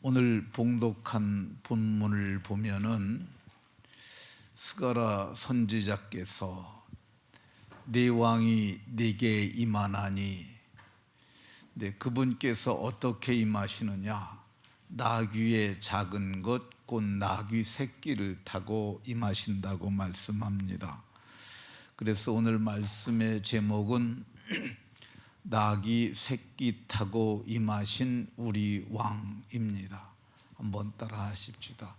오늘 봉독한 본문을 보면은 스가랴 선지자께서 내 왕이 내게 임하나니, 그분께서 어떻게 임하시느냐? 나귀의 작은 것 곧 나귀 새끼를 타고 임하신다고 말씀합니다. 그래서 오늘 말씀의 제목은 나귀 새끼 타고 임하신 우리 왕입니다. 한번 따라 하십시다.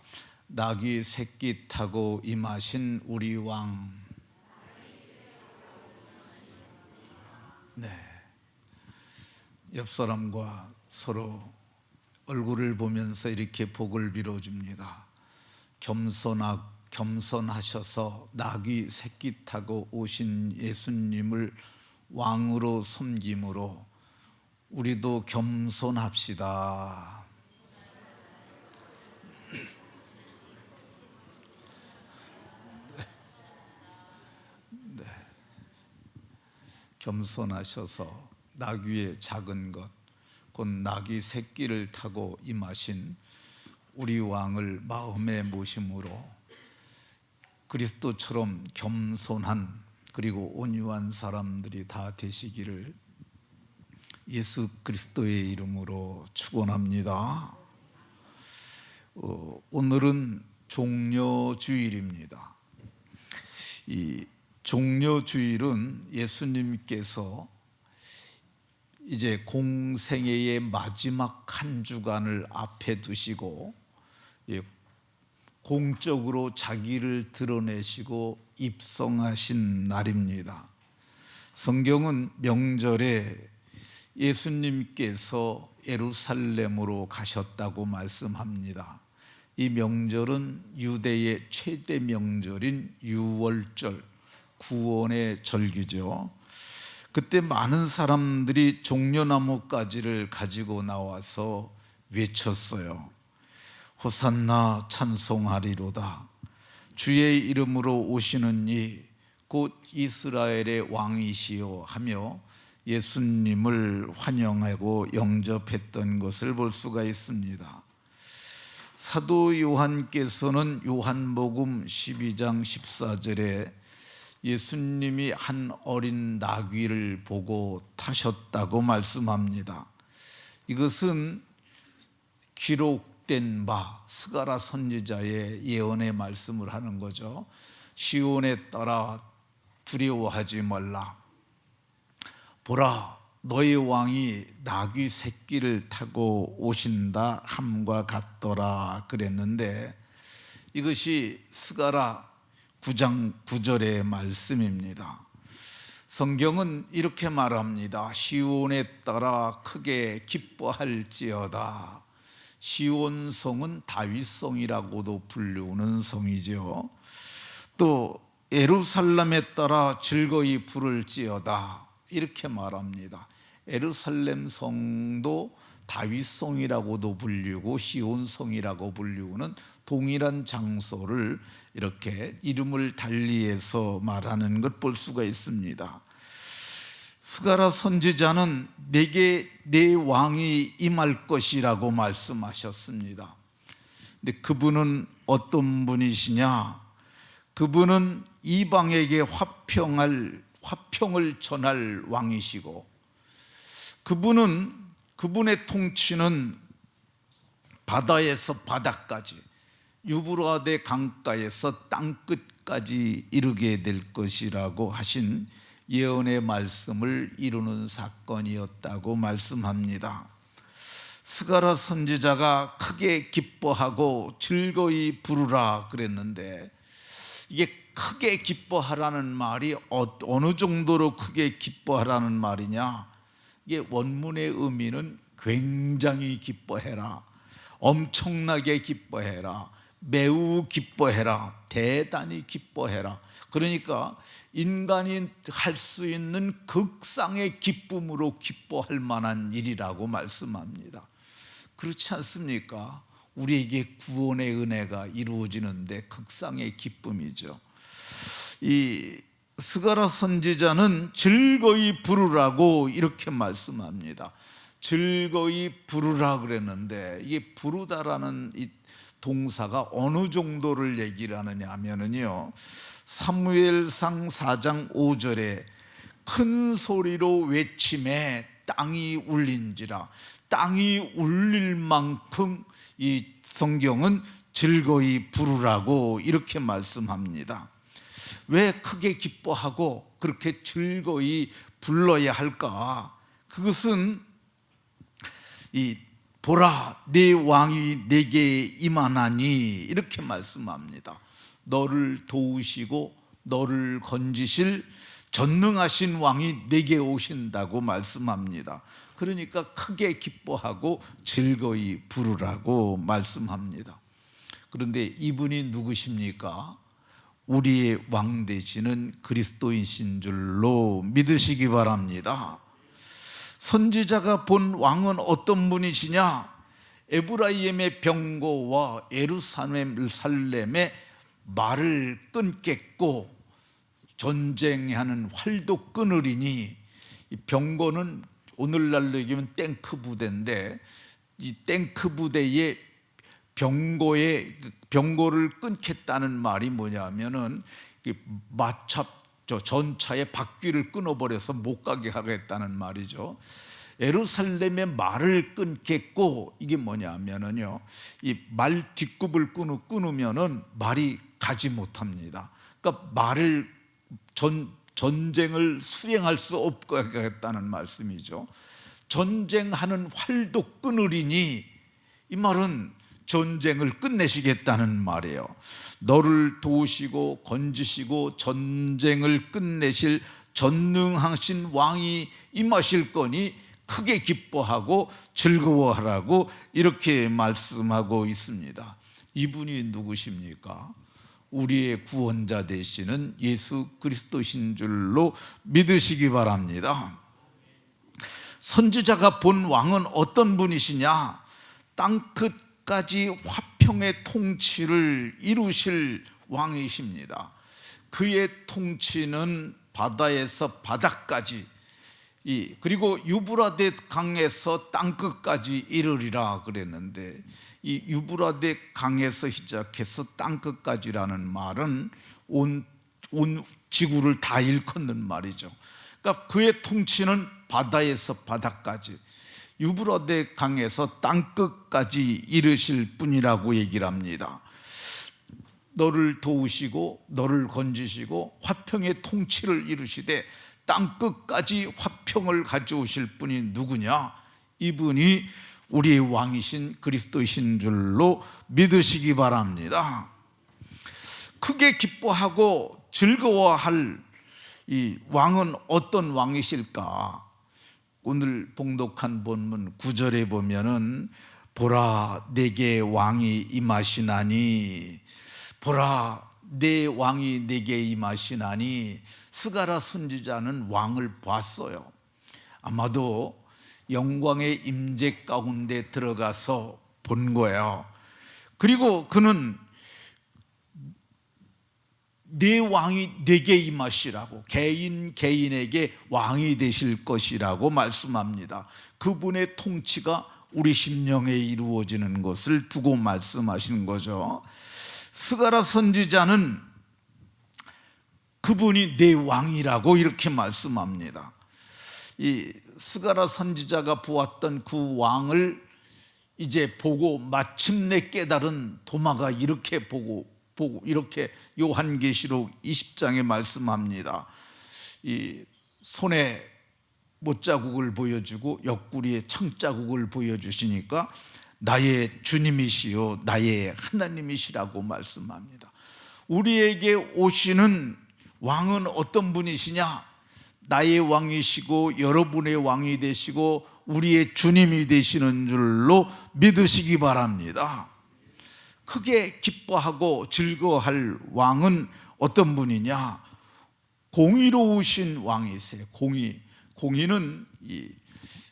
나귀 새끼 타고 임하신 우리 왕. 옆 사람과 서로 얼굴을 보면서 이렇게 복을 빌어줍니다. 겸손하셔서 나귀 새끼 타고 오신 예수님을 왕으로 섬김으로 우리도 겸손합시다. 겸손하셔서 나귀의 작은 것 곧 나귀 새끼를 타고 임하신 우리 왕을 마음에 모심으로 그리스도처럼 겸손한 그리고 온유한 사람들이 다 되시기를 예수 그리스도의 이름으로 축원합니다. 오늘은 종려주일입니다. 이 종려주일은 예수님께서 이제 공생애의 마지막 한 주간을 앞에 두시고 공적으로 자기를 드러내시고 입성하신 날입니다. 성경은 명절에 예수님께서 예루살렘으로 가셨다고 말씀합니다. 이 명절은 유대의 최대 명절인 유월절, 구원의 절기죠. 그때 많은 사람들이 종려나무가지를 가지고 나와서 외쳤어요. 호산나 찬송하리로다. 주의 이름으로 오시는 이 곧 이스라엘의 왕이시요 하며 예수님을 환영하고 영접했던 것을 볼 수가 있습니다. 사도 요한께서는 요한복음 12장 14절에 예수님이 한 어린 나귀를 보고 타셨다고 말씀합니다. 이것은 기록된 바 스가랴 선지자의 예언의 말씀을 하는 거죠. 시온에 따라 두려워하지 말라. 보라, 너의 왕이 나귀 새끼를 타고 오신다 함과 같더라 그랬는데, 이것이 스가랴 9장 9절의 말씀입니다. 성경은 이렇게 말합니다. 시온에 따라 크게 기뻐할지어다. 시온성은 다윗성이라고도 불리우는 성이죠. 또 예루살렘에 따라 즐거이 부를지어다 이렇게 말합니다. 예루살렘 성도 다윗성이라고도 불리우고 시온성이라고 불리우는 동일한 장소를 이렇게 이름을 달리해서 말하는 것 볼 수가 있습니다. 스가랴 선지자는 내게 내 왕이 임할 것이라고 말씀하셨습니다. 근데 그분은 어떤 분이시냐? 그분은 이방에게 화평을 전할 왕이시고, 그분의 통치는 바다에서 바다까지, 유브라데 강가에서 땅끝까지 이르게 될 것이라고 하신 예언의 말씀을 이루는 사건이었다고 말씀합니다. 스가랴 선지자가 크게 기뻐하고 즐거이 부르라 그랬는데, 이게 크게 기뻐하라는 말이 어느 정도로 크게 기뻐하라는 말이냐? 이게 원문의 의미는 굉장히 기뻐해라, 엄청나게 기뻐해라, 매우 기뻐해라, 대단히 기뻐해라. 그러니까 인간이 할 수 있는 극상의 기쁨으로 기뻐할 만한 일이라고 말씀합니다. 그렇지 않습니까? 우리에게 구원의 은혜가 이루어지는데 극상의 기쁨이죠. 이 스가랴 선지자는 즐거이 부르라고 이렇게 말씀합니다. 즐거이 부르라 그랬는데, 이게 부르다라는 이 동사가 어느 정도를 얘기를 하느냐 하면은요, 사무엘상 4장 5절에 큰 소리로 외침에 땅이 울린지라, 땅이 울릴 만큼 이 성경은 즐거이 부르라고 이렇게 말씀합니다. 왜 크게 기뻐하고 그렇게 즐거이 불러야 할까? 그것은 이 보라, 내 왕이 내게 임하나니 이렇게 말씀합니다. 너를 도우시고 너를 건지실 전능하신 왕이 내게 오신다고 말씀합니다. 그러니까 크게 기뻐하고 즐거이 부르라고 말씀합니다. 그런데 이분이 누구십니까? 우리의 왕 되시는 그리스도이신 줄로 믿으시기 바랍니다. 선지자가 본 왕은 어떤 분이시냐? 에브라임의 병거와 예루살렘의 말을 끊겠고 전쟁하는 활도 끊으리니, 이 병거는 오늘날로 얘기하면 탱크 부대인데, 이 탱크 부대의 병거를 끊겠다는 말이 뭐냐면은 전차의 바퀴를 끊어버려서 못 가게 하겠다는 말이죠. 예루살렘의 말을 끊겠고, 이게 뭐냐면은요, 이 말 뒷굽을 끊으면은 말이 가지 못합니다. 그러니까 전쟁을 수행할 수 없게 하겠다는 말씀이죠. 전쟁하는 활도 끊으리니, 이 말은 전쟁을 끝내시겠다는 말이에요. 너를 도우시고 건지시고 전쟁을 끝내실 전능하신 왕이 임하실 거니 크게 기뻐하고 즐거워하라고 이렇게 말씀하고 있습니다. 이분이 누구십니까? 우리의 구원자 되시는 예수 그리스도신 줄로 믿으시기 바랍니다. 선지자가 본 왕은 어떤 분이시냐? 땅끝까지 화평의 통치를 이루실 왕이십니다. 그의 통치는 바다에서 바다까지, 그리고 유브라데 강에서 땅끝까지 이르리라 그랬는데, 이 유브라데 강에서 시작해서 땅끝까지라는 말은 온 지구를 다 일컫는 말이죠. 그러니까 그의 통치는 바다에서 바다까지, 유브라데 강에서 땅끝까지 이르실 분이라고 얘기를 합니다. 너를 도우시고 너를 건지시고 화평의 통치를 이루시되 땅끝까지 화평을 가져오실 분이 누구냐? 이분이 우리의 왕이신 그리스도이신 줄로 믿으시기 바랍니다. 크게 기뻐하고 즐거워할 이 왕은 어떤 왕이실까? 오늘 봉독한 본문 9절에 보면은 보라, 내게 왕이 임하시나니, 보라, 내 왕이 내게 임하시나니, 스가랴 선지자는 왕을 봤어요. 아마도 영광의 임재 가운데 들어가서 본 거예요. 그리고 그는 내 왕이 내게 임하시라고, 개인에게 왕이 되실 것이라고 말씀합니다. 그분의 통치가 우리 심령에 이루어지는 것을 두고 말씀하시는 거죠. 스가랴 선지자는 그분이 내 왕이라고 이렇게 말씀합니다. 이 스가랴 선지자가 보았던 그 왕을 이제 보고 마침내 깨달은 도마가 이렇게 보고 이렇게 요한계시록 20장에 말씀합니다. 이 손에 못자국을 보여주고 옆구리에 창자국을 보여주시니까 나의 주님이시요 나의 하나님이시라고 말씀합니다. 우리에게 오시는 왕은 어떤 분이시냐? 나의 왕이시고 여러분의 왕이 되시고 우리의 주님이 되시는 줄로 믿으시기 바랍니다. 크게 기뻐하고 즐거워할 왕은 어떤 분이냐? 공의로우신 왕이세요. 공의는 이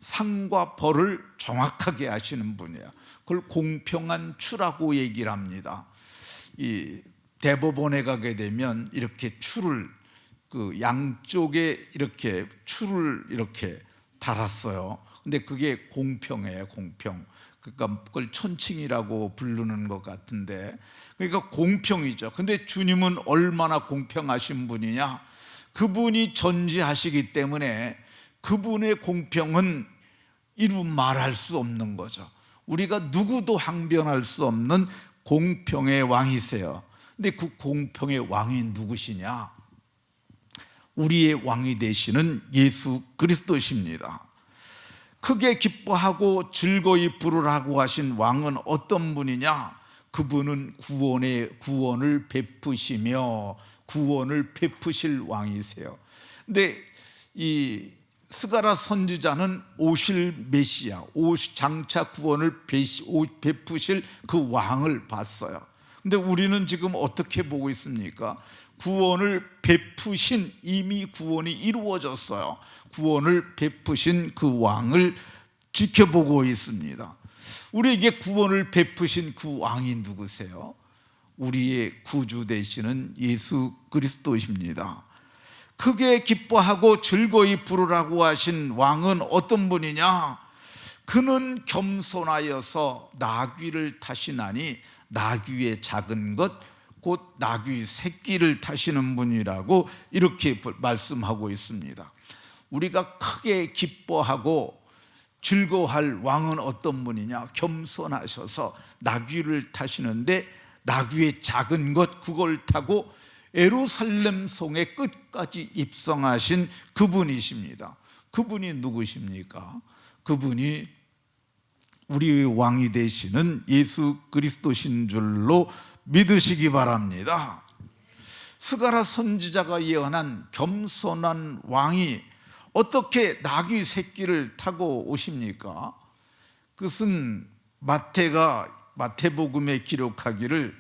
상과 벌을 정확하게 하시는 분이에요. 그걸 공평한 추라고 얘기를 합니다. 이 대법원에 가게 되면 이렇게 추를 그 양쪽에 이렇게 추를 이렇게 달았어요. 근데 그게 공평이에요, 공평. 그러니까 그걸 천칭이라고 부르는 것 같은데, 그러니까 공평이죠. 근데 주님은 얼마나 공평하신 분이냐? 그분이 전지하시기 때문에 그분의 공평은 이루 말할 수 없는 거죠. 우리가 누구도 항변할 수 없는 공평의 왕이세요. 근데 그 공평의 왕이 누구시냐? 우리의 왕이 되시는 예수 그리스도십니다. 크게 기뻐하고 즐거이 부르라고 하신 왕은 어떤 분이냐? 그분은 구원을 베푸시며 구원을 베푸실 왕이세요. 근데 이 스가랴 선지자는 오실 메시아, 장차 구원을 베푸실 그 왕을 봤어요. 근데 우리는 지금 어떻게 보고 있습니까? 구원을 베푸신, 이미 구원이 이루어졌어요. 구원을 베푸신 그 왕을 지켜보고 있습니다. 우리에게 구원을 베푸신 그 왕이 누구세요? 우리의 구주 되시는 예수 그리스도이십니다. 크게 기뻐하고 즐거이 부르라고 하신 왕은 어떤 분이냐? 그는 겸손하여서 나귀를 타시나니 나귀의 작은 것 곧 나귀 새끼를 타시는 분이라고 이렇게 말씀하고 있습니다. 우리가 크게 기뻐하고 즐거워할 왕은 어떤 분이냐? 겸손하셔서 나귀를 타시는데 나귀의 작은 것 그걸 타고 예루살렘 성의 끝까지 입성하신 그분이십니다. 그분이 누구십니까? 그분이 우리의 왕이 되시는 예수 그리스도신 줄로 믿으시기 바랍니다. 스가랴 선지자가 예언한 겸손한 왕이 어떻게 나귀 새끼를 타고 오십니까? 그것은 마태복음에 기록하기를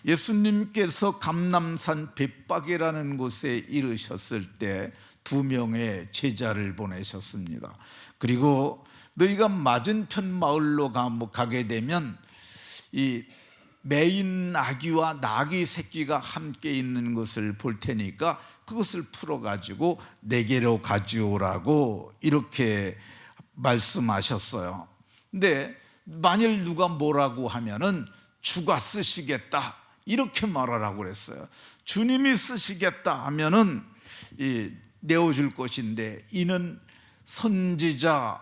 예수님께서 감람산 벳박이라는 곳에 이르셨을 때 2명의 제자를 보내셨습니다. 그리고 너희가 맞은편 마을로 가게 되면 이 매인 나귀와 나귀 새끼가 함께 있는 것을 볼 테니까 그것을 풀어가지고 내게로 가져오라고 이렇게 말씀하셨어요. 근데 만일 누가 뭐라고 하면은 주가 쓰시겠다 이렇게 말하라고 그랬어요. 주님이 쓰시겠다 하면은 내어줄 것인데 이는 선지자인데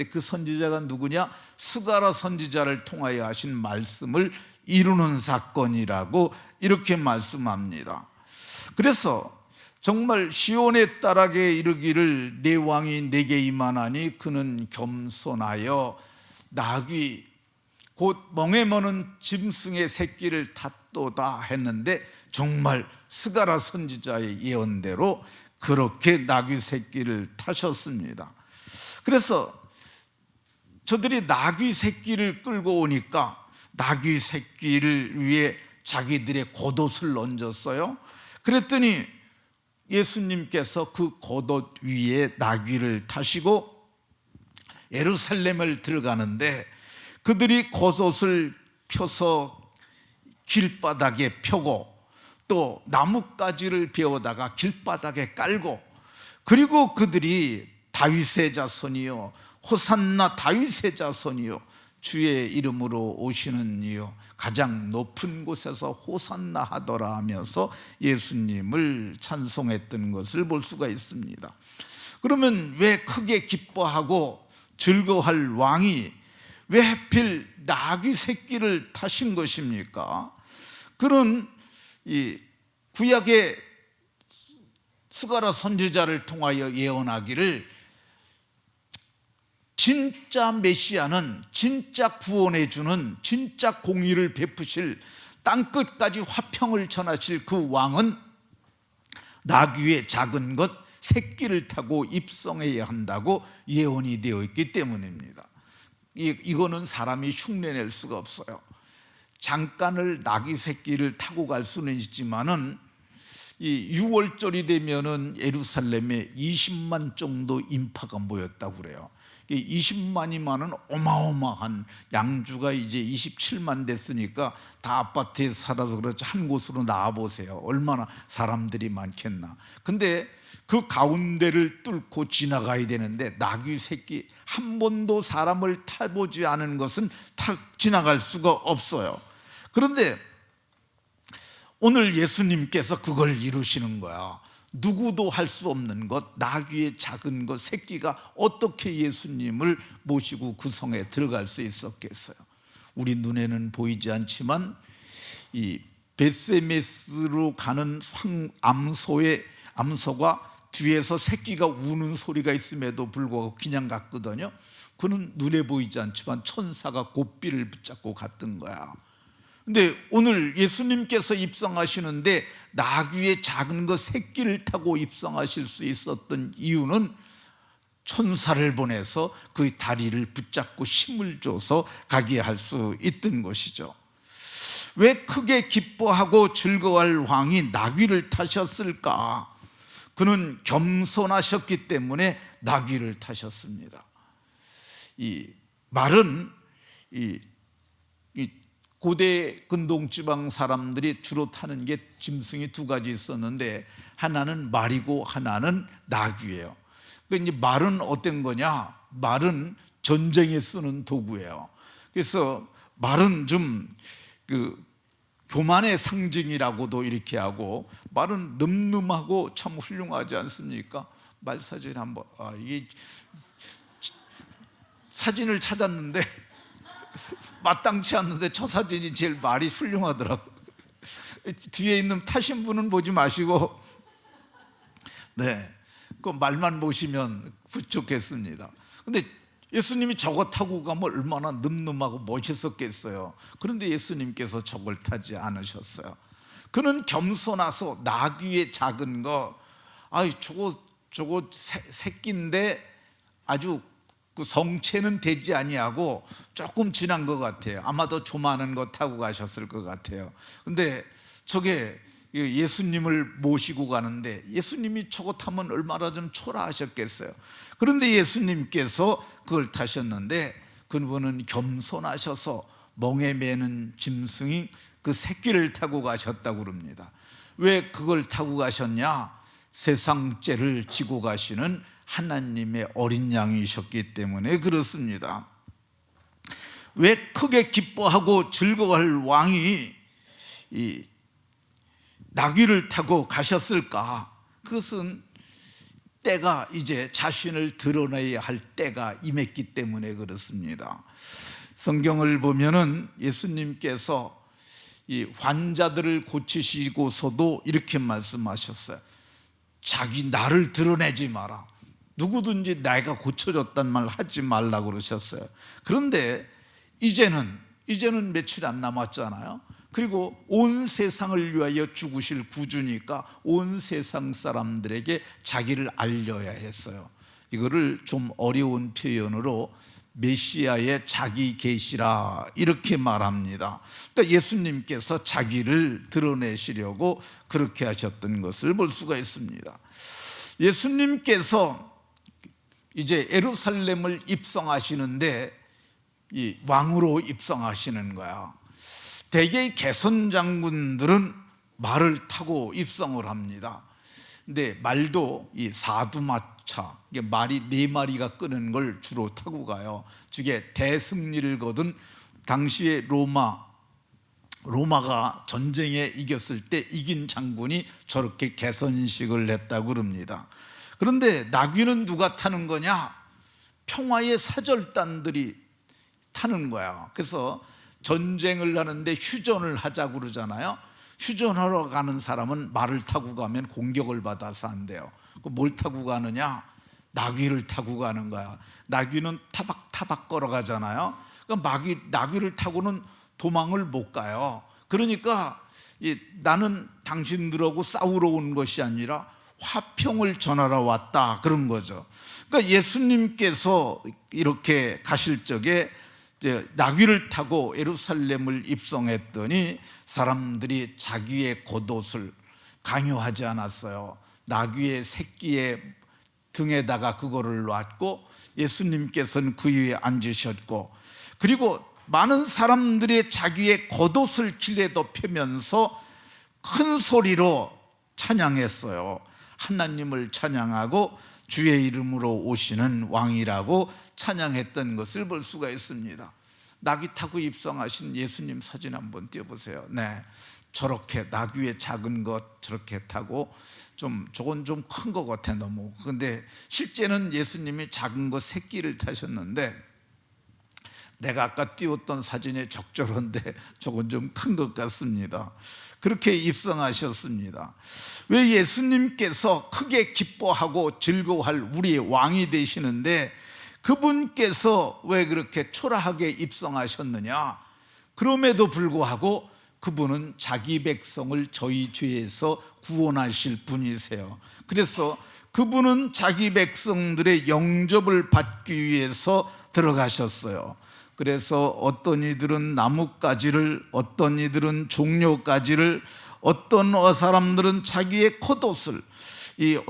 그 선지자가 누구냐? 스가랴 선지자를 통하여 하신 말씀을 이루는 사건이라고 이렇게 말씀합니다. 그래서 정말 시온의 딸에게 이르기를 내 왕이 내게 임하나니 그는 겸손하여 나귀 곧 멍에 머는 짐승의 새끼를 탔도다 했는데 정말 스가랴 선지자의 예언대로 그렇게 나귀 새끼를 타셨습니다. 그래서 저들이 나귀 새끼를 끌고 오니까 나귀 새끼를 위해 자기들의 겉옷을 얹었어요. 그랬더니 예수님께서 그 겉옷 위에 나귀를 타시고 예루살렘을 들어가는데 그들이 겉옷을 펴서 길바닥에 펴고 또 나뭇가지를 베어다가 길바닥에 깔고 그리고 그들이 다윗의 자손이요 호산나 다윗의 자손이요 주의 이름으로 오시는 이요 가장 높은 곳에서 호산나 하더라 하면서 예수님을 찬송했던 것을 볼 수가 있습니다. 그러면 왜 크게 기뻐하고 즐거워할 왕이 왜 하필 나귀 새끼를 타신 것입니까? 그는 이 구약의 스가랴 선지자를 통하여 예언하기를 진짜 메시아는 진짜 구원해 주는 진짜 공의를 베푸실 땅끝까지 화평을 전하실 그 왕은 나귀의 작은 것 새끼를 타고 입성해야 한다고 예언이 되어 있기 때문입니다. 이거는 사람이 흉내낼 수가 없어요. 잠깐을 나귀 새끼를 타고 갈 수는 있지만은 이 6월절이 되면은 예루살렘에 20만 정도 인파가 모였다고 그래요. 20만이면은 어마어마한 양주가 이제 27만 됐으니까 다 아파트에 살아서 그렇지 한 곳으로 나와 보세요. 얼마나 사람들이 많겠나. 근데 그 가운데를 뚫고 지나가야 되는데 나귀 새끼 한 번도 사람을 타보지 않은 것은 탁 지나갈 수가 없어요. 그런데 오늘 예수님께서 그걸 이루시는 거야. 누구도 할 수 없는 것, 나귀의 작은 것 새끼가 어떻게 예수님을 모시고 그 성에 들어갈 수 있었겠어요? 우리 눈에는 보이지 않지만 이 벳세메스로 가는 암소가 뒤에서 새끼가 우는 소리가 있음에도 불구하고 그냥 갔거든요. 그는 눈에 보이지 않지만 천사가 고삐를 붙잡고 갔던 거야. 근데 오늘 예수님께서 입성하시는데 나귀의 작은 것 새끼를 타고 입성하실 수 있었던 이유는 천사를 보내서 그 다리를 붙잡고 힘을 줘서 가게 할 수 있던 것이죠. 왜 크게 기뻐하고 즐거워할 왕이 나귀를 타셨을까? 그는 겸손하셨기 때문에 나귀를 타셨습니다. 이 말은 고대 근동지방 사람들이 주로 타는 게 짐승이 두 가지 있었는데 하나는 말이고 하나는 나귀예요. 그러니까 이제 말은 어떤 거냐? 말은 전쟁에 쓰는 도구예요. 그래서 말은 좀 교만의 상징이라고도 이렇게 하고, 말은 늠름하고 참 훌륭하지 않습니까? 말 사진 한번 이게 사진을 찾았는데 마땅치 않는데 저 사진이 제일 말이 훌륭하더라고. 뒤에 있는 타신 분은 보지 마시고 그 말만 보시면 좋겠습니다. 근데 예수님이 저거 타고 가면 얼마나 늠름하고 멋있었겠어요. 그런데 예수님께서 저걸 타지 않으셨어요. 그는 겸손하서 나귀의 작은 거, 저거 새끼인데 아주 그 성체는 되지 아니하고 조금 지난 것 같아요. 아마 더 조만한 거 타고 가셨을 것 같아요. 근데 저게 예수님을 모시고 가는데 예수님이 저거 타면 얼마나 좀 초라하셨겠어요. 그런데 예수님께서 그걸 타셨는데 그분은 겸손하셔서 멍에 매는 짐승이 그 새끼를 타고 가셨다고 그럽니다. 왜 그걸 타고 가셨냐? 세상 죄를 지고 가시는 하나님의 어린 양이셨기 때문에 그렇습니다. 왜 크게 기뻐하고 즐거워할 왕이 이 나귀를 타고 가셨을까? 그것은 때가 이제 자신을 드러내야 할 때가 임했기 때문에 그렇습니다. 성경을 보면은 예수님께서 이 환자들을 고치시고서도 이렇게 말씀하셨어요. 자기 나를 드러내지 마라. 누구든지 내가 고쳐줬단 말 하지 말라고 그러셨어요. 그런데 이제는 며칠 안 남았잖아요. 그리고 온 세상을 위하여 죽으실 구주니까 온 세상 사람들에게 자기를 알려야 했어요. 이거를 좀 어려운 표현으로 메시아의 자기 계시라 이렇게 말합니다. 그러니까 예수님께서 자기를 드러내시려고 그렇게 하셨던 것을 볼 수가 있습니다. 예수님께서 이제 예루살렘을 입성하시는데 이 왕으로 입성하시는 거야. 대개 개선 장군들은 말을 타고 입성을 합니다. 근데 말도 이 사두마차, 말이 4마리가 끄는 걸 주로 타고 가요. 저게 대승리를 거둔 당시에 로마가 전쟁에 이겼을 때 이긴 장군이 저렇게 개선식을 했다고 그럽니다. 그런데 나귀는 누가 타는 거냐? 평화의 사절단들이 타는 거야. 그래서 전쟁을 하는데 휴전을 하자고 그러잖아요. 휴전하러 가는 사람은 말을 타고 가면 공격을 받아서 안 돼요. 뭘 타고 가느냐? 나귀를 타고 가는 거야. 나귀는 타박타박 걸어가잖아요. 그러니까 나귀를 타고는 도망을 못 가요. 그러니까 나는 당신들하고 싸우러 온 것이 아니라 화평을 전하러 왔다, 그런 거죠. 그러니까 예수님께서 이렇게 가실 적에 이제 나귀를 타고 예루살렘을 입성했더니 사람들이 자기의 겉옷을 강요하지 않았어요. 나귀의 새끼의 등에다가 그거를 놨고 예수님께서는 그 위에 앉으셨고, 그리고 많은 사람들이 자기의 겉옷을 길에 덮으면서 큰 소리로 찬양했어요. 하나님을 찬양하고 주의 이름으로 오시는 왕이라고 찬양했던 것을 볼 수가 있습니다. 나귀 타고 입성하신 예수님 사진 한번 띄워보세요. 네, 저렇게 나귀의 작은 것 저렇게 타고 저건 좀 큰 것 같아 너무. 근데 실제는 예수님이 작은 것 새끼를 타셨는데 내가 아까 띄웠던 사진에 적절한데 저건 좀 큰 것 같습니다. 그렇게 입성하셨습니다. 왜 예수님께서 크게 기뻐하고 즐거워할 우리의 왕이 되시는데 그분께서 왜 그렇게 초라하게 입성하셨느냐? 그럼에도 불구하고 그분은 자기 백성을 저희 죄에서 구원하실 분이세요. 그래서 그분은 자기 백성들의 영접을 받기 위해서 들어가셨어요. 그래서 어떤 이들은 나뭇가지를, 어떤 이들은 종려가지를, 어떤 사람들은 자기의 겉옷을,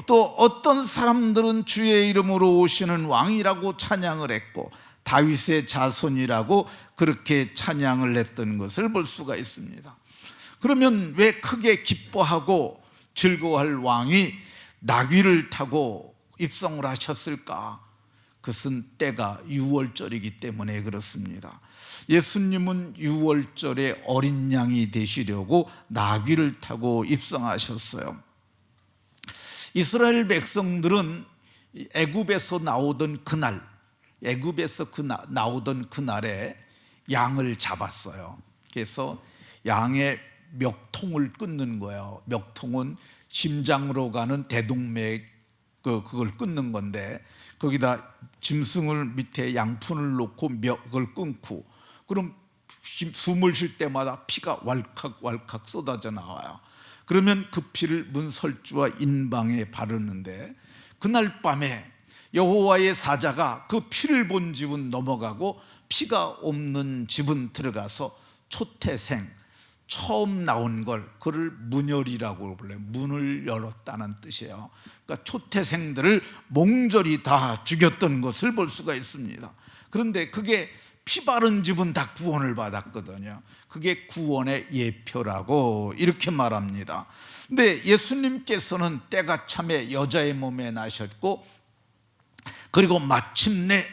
또 어떤 사람들은 주의 이름으로 오시는 왕이라고 찬양을 했고 다윗의 자손이라고 그렇게 찬양을 했던 것을 볼 수가 있습니다. 그러면 왜 크게 기뻐하고 즐거워할 왕이 나귀를 타고 입성을 하셨을까? 그것은 때가 유월절이기 때문에 그렇습니다. 예수님은 유월절에 어린 양이 되시려고 나귀를 타고 입성하셨어요. 이스라엘 백성들은 애굽에서 나오던 그날, 애굽에서 나오던 그날에 양을 잡았어요. 그래서 양의 멱통을 끊는 거예요. 멱통은 심장으로 가는 대동맥 그걸 끊는 건데 거기다 짐승을 밑에 양푼을 놓고 멱을 끊고 그럼 숨을 쉴 때마다 피가 왈칵왈칵 쏟아져 나와요. 그러면 그 피를 문설주와 인방에 바르는데 그날 밤에 여호와의 사자가 그 피를 본 집은 넘어가고 피가 없는 집은 들어가서 초태생 처음 나온 걸 그를 문열이라고 불러요. 문을 열었다는 뜻이에요. 그러니까 초태생들을 몽졸이 다 죽였던 것을 볼 수가 있습니다. 그런데 그게 피 바른 집은 다 구원을 받았거든요. 그게 구원의 예표라고 이렇게 말합니다. 근데 예수님께서는 때가 참에 여자의 몸에 나셨고 그리고 마침내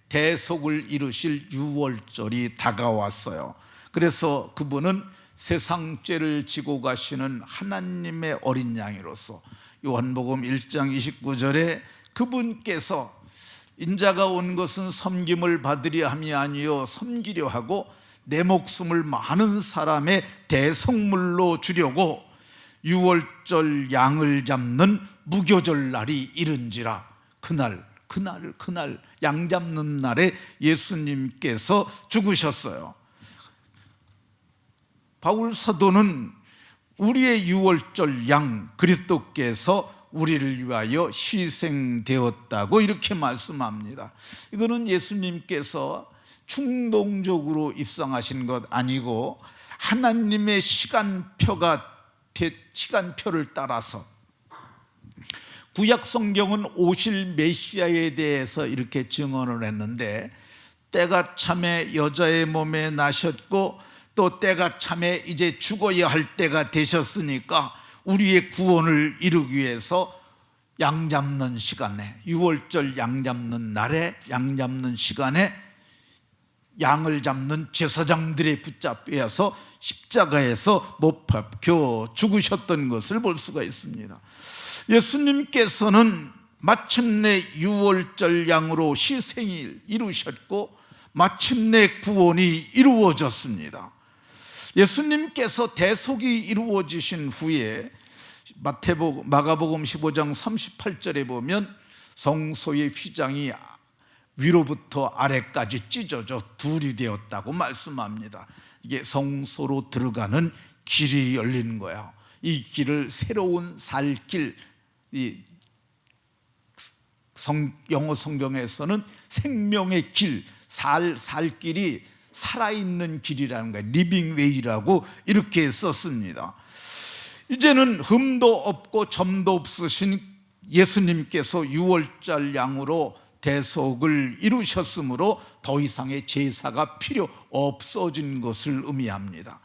대속을 이루실 유월절이 다가왔어요. 그래서 그분은 세상 죄를 지고 가시는 하나님의 어린 양이로서 요한복음 1장 29절에 그분께서 인자가 온 것은 섬김을 받으려 함이 아니요 섬기려 하고 내 목숨을 많은 사람의 대성물로 주려고 유월절 양을 잡는 무교절 날이 이른지라. 그날 양 잡는 날에 예수님께서 죽으셨어요. 바울 사도는 우리의 유월절 양 그리스도께서 우리를 위하여 희생되었다고 이렇게 말씀합니다. 이거는 예수님께서 충동적으로 입성하신 것 아니고 하나님의 시간표를 따라서 구약 성경은 오실 메시아에 대해서 이렇게 증언을 했는데 때가 참에 여자의 몸에 나셨고 또 때가 참에 이제 죽어야 할 때가 되셨으니까 우리의 구원을 이루기 위해서 양 잡는 시간에 유월절 양 잡는 날에 양 잡는 시간에 양을 잡는 제사장들의 붙잡혀서 십자가에서 못 박혀 죽으셨던 것을 볼 수가 있습니다. 예수님께서는 마침내 유월절 양으로 희생을 이루셨고 마침내 구원이 이루어졌습니다. 예수님께서 대속이 이루어지신 후에 마가복음 15장 38절에 보면 성소의 휘장이 위로부터 아래까지 찢어져 둘이 되었다고 말씀합니다. 이게 성소로 들어가는 길이 열린 거예요. 이 길을 새로운 살길, 영어 성경에서는 생명의 길, 살 길이 살아있는 길이라는 거예요. 리빙 웨이라고 이렇게 썼습니다. 이제는 흠도 없고 점도 없으신 예수님께서 유월절 양으로 대속을 이루셨으므로 더 이상의 제사가 필요 없어진 것을 의미합니다.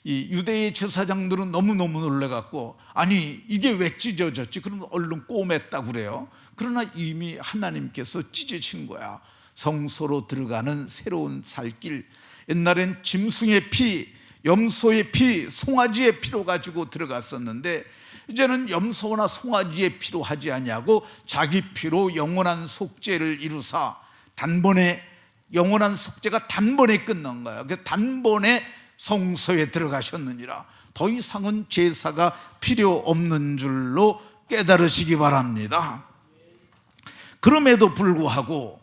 이 유대의 제사장들은 너무너무 놀래갖고 아니 이게 왜 찢어졌지? 그러면 얼른 꼬맸다고 그래요. 그러나 이미 하나님께서 찢으신 거야. 성소로 들어가는 새로운 살길. 옛날엔 짐승의 피, 염소의 피, 송아지의 피로 가지고 들어갔었는데 이제는 염소나 송아지의 피로 하지 아니하고 자기 피로 영원한 속죄를 이루사 단번에 영원한 속죄가 단번에 끝난 거야. 그 단번에 성소에 들어가셨느니라. 더 이상은 제사가 필요 없는 줄로 깨달으시기 바랍니다. 그럼에도 불구하고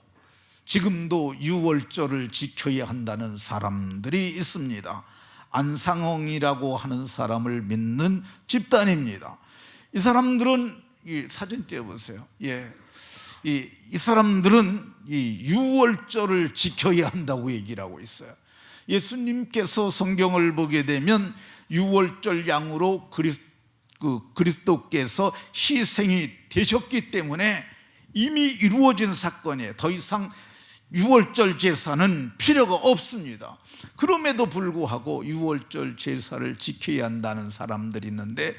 지금도 유월절을 지켜야 한다는 사람들이 있습니다. 안상홍이라고 하는 사람을 믿는 집단입니다. 이 사람들은 이 사진 띄워보세요. 이 사람들은 이 유월절을 지켜야 한다고 얘기를 하고 있어요. 예수님께서 성경을 보게 되면 유월절 양으로 그리스도께서 희생이 되셨기 때문에 이미 이루어진 사건이에요. 더 이상 유월절 제사는 필요가 없습니다. 그럼에도 불구하고 유월절 제사를 지켜야 한다는 사람들이 있는데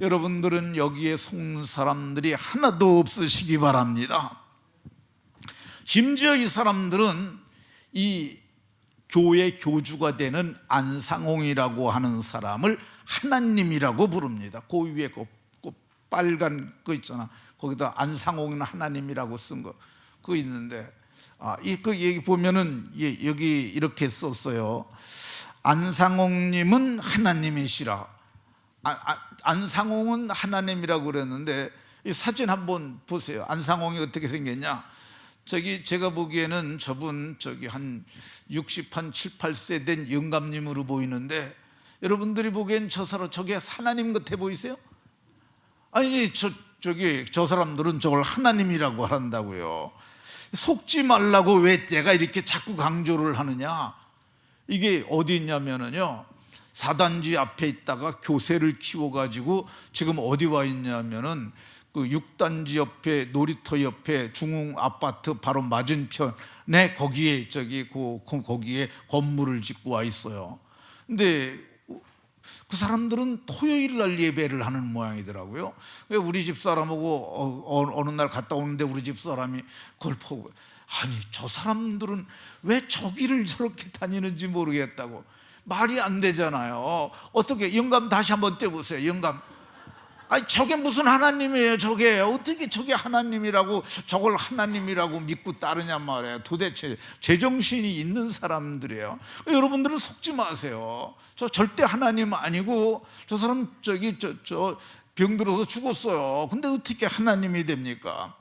여러분들은 여기에 속는 사람들이 하나도 없으시기 바랍니다. 심지어 이 사람들은 이 교회 교주가 되는 안상홍이라고 하는 사람을 하나님이라고 부릅니다. 그 위에 그 빨간 거 있잖아. 거기다 안상홍은 하나님이라고 쓴 거 그거 있는데 그 얘기 보면은 여기 이렇게 썼어요. 안상홍님은 하나님이시라. 안상홍은 하나님이라고 그랬는데 이 사진 한번 보세요. 안상홍이 어떻게 생겼냐? 제가 보기에는 저분 한 60, 7, 8세 된 영감님으로 보이는데 여러분들이 보기엔 저 사람 저게 하나님 같아 보이세요? 아니 저 사람들은 저걸 하나님이라고 한다고요. 속지 말라고 왜 제가 이렇게 자꾸 강조를 하느냐? 이게 어디 있냐면은요, 사단지 앞에 있다가 교세를 키워가지고 지금 어디 와 있냐면은 그 6단지 옆에 놀이터 옆에 중흥 아파트 바로 맞은편에 거기에 거기에 건물을 짓고 와 있어요. 근데 그 사람들은 토요일 날 예배를 하는 모양이더라고요. 우리 집 사람하고 어느 날 갔다 오는데 우리 집 사람이 그걸 보고 아니 저 사람들은 왜 저기를 저렇게 다니는지 모르겠다고. 말이 안 되잖아요. 어떻게 영감 다시 한번 떼보세요. 영감. 아니 저게 무슨 하나님이에요? 저게 어떻게 저게 하나님이라고 저걸 하나님이라고 믿고 따르냐 말이에요. 도대체 제정신이 있는 사람들이에요. 여러분들은 속지 마세요. 저 절대 하나님 아니고 저 사람 저 병들어서 죽었어요. 근데 어떻게 하나님이 됩니까?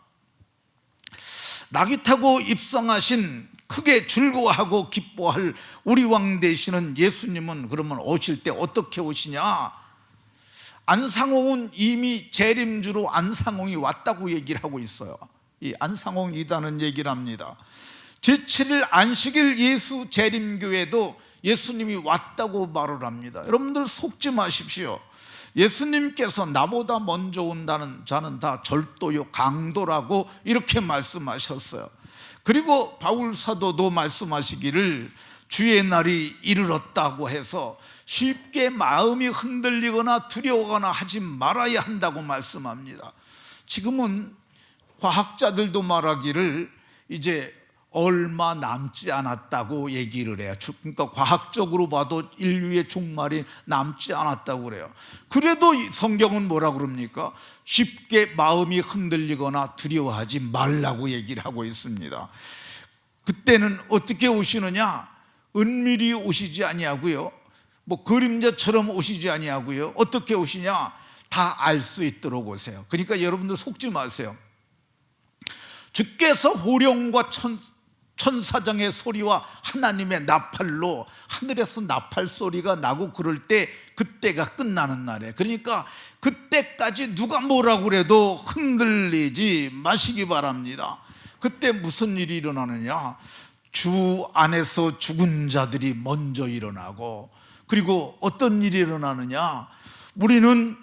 낙이 타고 입성하신 크게 즐거워하고 기뻐할 우리 왕 되시는 예수님은 그러면 오실 때 어떻게 오시냐? 안상홍은 이미 재림주로 안상홍이 왔다고 얘기를 하고 있어요. 이 안상홍이다는 얘기를 합니다. 제7일 안식일 예수 재림교회도 예수님이 왔다고 말을 합니다. 여러분들 속지 마십시오. 예수님께서 나보다 먼저 온다는 자는 다 절도요 강도라고 이렇게 말씀하셨어요. 그리고 바울 사도도 말씀하시기를 주의 날이 이르렀다고 해서 쉽게 마음이 흔들리거나 두려워하거나 하지 말아야 한다고 말씀합니다. 지금은 과학자들도 말하기를 이제 얼마 남지 않았다고 얘기를 해요. 그러니까 과학적으로 봐도 인류의 종말이 남지 않았다고 그래요. 그래도 성경은 뭐라 그럽니까? 쉽게 마음이 흔들리거나 두려워하지 말라고 얘기를 하고 있습니다. 그때는 어떻게 오시느냐? 은밀히 오시지 아니하고요, 뭐 그림자처럼 오시지 아니하고요, 어떻게 오시냐? 다 알 수 있도록 오세요. 그러니까 여러분들 속지 마세요. 주께서 호령과 천사장의 소리와 하나님의 나팔로 하늘에서 나팔 소리가 나고 그럴 때 그때가 끝나는 날이에요. 그러니까 그때까지 누가 뭐라고 그래도 흔들리지 마시기 바랍니다. 그때 무슨 일이 일어나느냐? 주 안에서 죽은 자들이 먼저 일어나고, 그리고 어떤 일이 일어나느냐? 우리는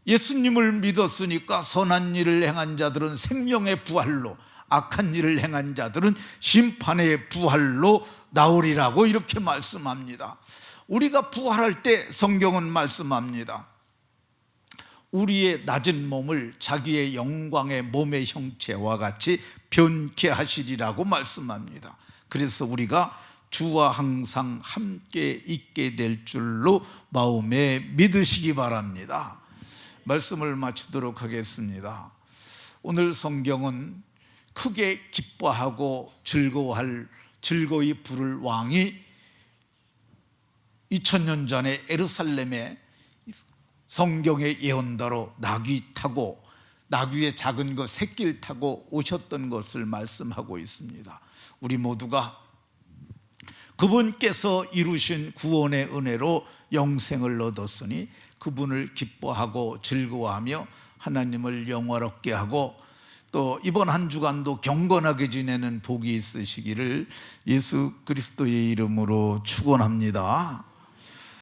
예수님을 믿었으니까 선한 일을 행한 자들은 생명의 부활로, 악한 일을 행한 자들은 심판의 부활로 나오리라고 이렇게 말씀합니다. 우리가 부활할 때 성경은 말씀합니다. 우리의 낮은 몸을 자기의 영광의 몸의 형체와 같이 변케 하시리라고 말씀합니다. 그래서 우리가 주와 항상 함께 있게 될 줄로 마음에 믿으시기 바랍니다. 말씀을 마치도록 하겠습니다. 오늘 성경은 크게 기뻐하고 즐거이 부를 왕이 2000년 전에 예루살렘에 성경의 예언대로 나귀 타고, 나귀의 작은 것 새끼를 타고 오셨던 것을 말씀하고 있습니다. 우리 모두가 그분께서 이루신 구원의 은혜로 영생을 얻었으니 그분을 기뻐하고 즐거워하며 하나님을 영화롭게 하고 또 이번 한 주간도 경건하게 지내는 복이 있으시기를 예수 그리스도의 이름으로 축원합니다.